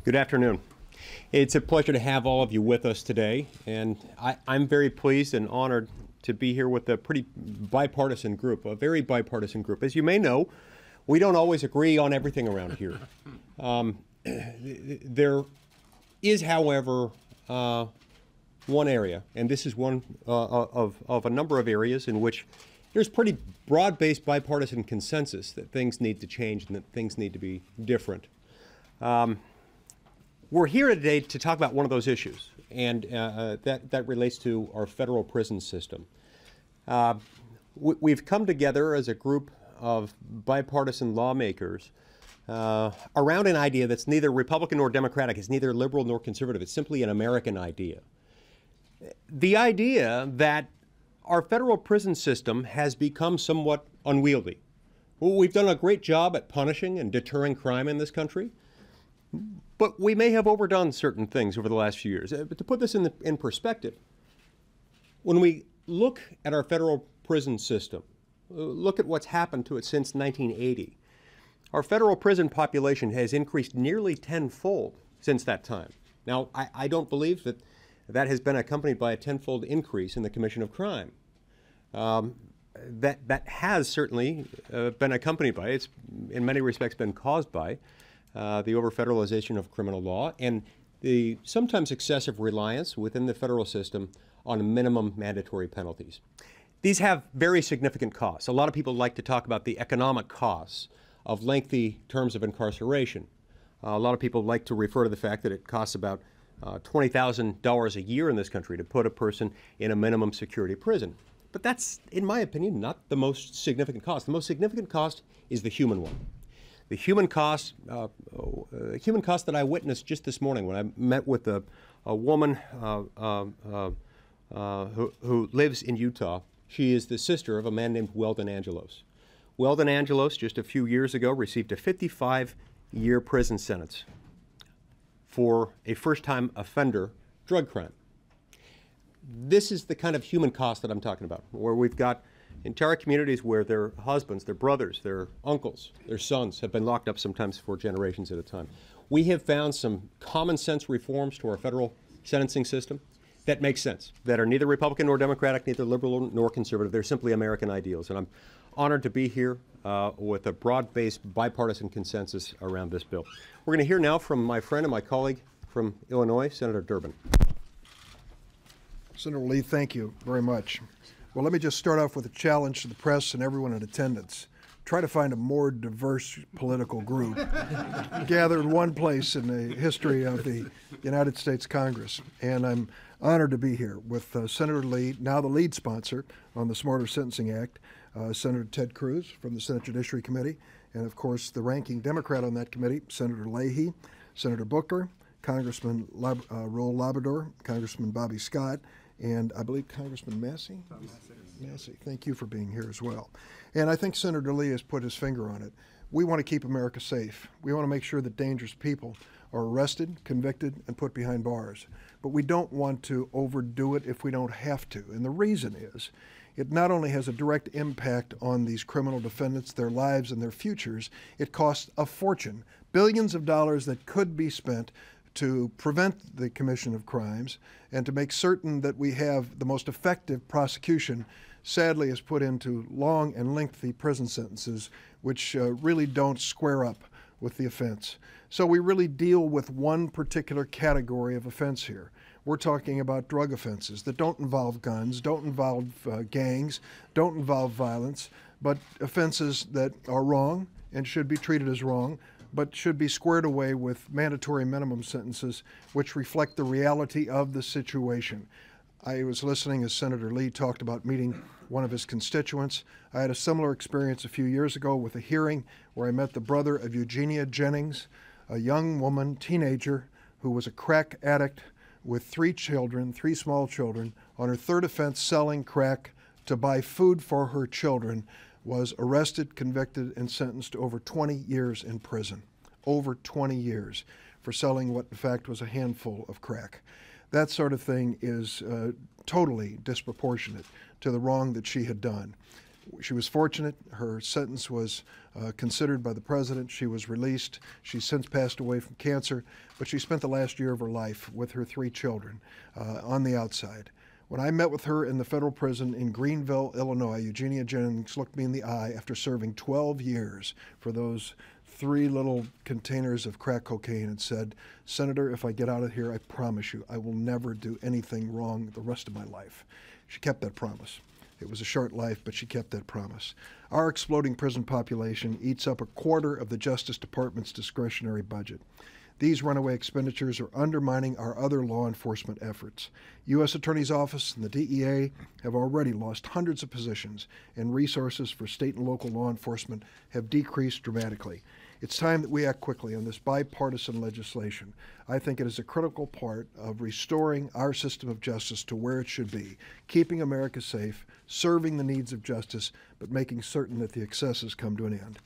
Good afternoon. It's a pleasure to have all of you with us today, and I'm very pleased and honored to be here with a pretty bipartisan group, a very bipartisan group. As you may know, we don't always agree on everything around here. There is, however, one area, and this is one of a number of areas in which there's pretty broad-based bipartisan consensus that things need to change and that things need to be different. We're here today to talk about one of those issues, and that relates to our federal prison system. We've come together as a group of bipartisan lawmakers around an idea that's neither Republican nor Democratic. It's neither liberal nor conservative. It's simply an American idea. The idea that our federal prison system has become somewhat unwieldy. We've done a great job at punishing and deterring crime in this country, but we may have overdone certain things over the last few years. But to put this in perspective, when we look at our federal prison system, look at what's happened to it since 1980, our federal prison population has increased nearly tenfold since that time. Now, I don't believe that has been accompanied by a tenfold increase in the commission of crime. That has certainly been accompanied by, it's in many respects been caused by, the over-federalization of criminal law and the sometimes excessive reliance within the federal system on minimum mandatory penalties. These have very significant costs. A lot of people like to talk about the economic costs of lengthy terms of incarceration. A lot of people like to refer to the fact that it costs about $20,000 a year in this country to put a person in a minimum security prison. But that's, in my opinion, not the most significant cost. The most significant cost is the human one. The human cost that I witnessed just this morning when I met with a woman who lives in Utah. She is the sister of a man named Weldon Angelos. Weldon Angelos, just a few years ago, received a 55-year prison sentence for a first-time offender drug crime. This is the kind of human cost that I'm talking about, where we've got entire communities where their husbands, their brothers, their uncles, their sons have been locked up sometimes for generations at a time. We have found some common sense reforms to our federal sentencing system that make sense, that are neither Republican nor Democratic, neither liberal nor conservative. They're simply American ideals. And I'm honored to be here with a broad-based bipartisan consensus around this bill. We're going to hear now from my friend and my colleague from Illinois, Senator Durbin. Senator Lee, thank you very much. Well, let me just start off with a challenge to the press and everyone in attendance. Try to find a more diverse political group gathered in one place in the history of the United States Congress. And I'm honored to be here with Senator Lee, now the lead sponsor on the Smarter Sentencing Act, Senator Ted Cruz from the Senate Judiciary Committee, and of course the ranking Democrat on that committee, Senator Leahy, Senator Booker, Congressman Roel Labrador, Congressman Bobby Scott, and I believe Congressman Massey? Massey, thank you for being here as well. And I think Senator Lee has put his finger on it. We want to keep America safe. We want to make sure that dangerous people are arrested, convicted, and put behind bars. But we don't want to overdo it if we don't have to. And the reason is, it not only has a direct impact on these criminal defendants, their lives and their futures, it costs a fortune, billions of dollars that could be spent to prevent the commission of crimes and to make certain that we have the most effective prosecution, sadly is put into long and lengthy prison sentences which really don't square up with the offense. So we really deal with one particular category of offense here. We're talking about drug offenses that don't involve guns, don't involve gangs, don't involve violence, but offenses that are wrong and should be treated as wrong, but should be squared away with mandatory minimum sentences which reflect the reality of the situation. I was listening as Senator Lee talked about meeting one of his constituents. I had a similar experience a few years ago with a hearing where I met the brother of Eugenia Jennings, a young woman, teenager, who was a crack addict with 3 children, 3 small children, on her 3rd offense selling crack to buy food for her children, was arrested, convicted, and sentenced to over 20 years in prison. Over 20 years for selling what in fact was a handful of crack. That sort of thing is totally disproportionate to the wrong that she had done. She was fortunate. Her sentence was considered by the president. She was released. She's since passed away from cancer, but she spent the last year of her life with her 3 children on the outside. When I met with her in the federal prison in Greenville, Illinois, Eugenia Jennings looked me in the eye after serving 12 years for those 3 little containers of crack cocaine and said, "Senator, if I get out of here, I promise you I will never do anything wrong the rest of my life." She kept that promise. It was a short life, but she kept that promise. Our exploding prison population eats up a quarter of the Justice Department's discretionary budget. These runaway expenditures are undermining our other law enforcement efforts. U.S. Attorney's Office and the DEA have already lost hundreds of positions, and resources for state and local law enforcement have decreased dramatically. It's time that we act quickly on this bipartisan legislation. I think it is a critical part of restoring our system of justice to where it should be, keeping America safe, serving the needs of justice, but making certain that the excesses come to an end.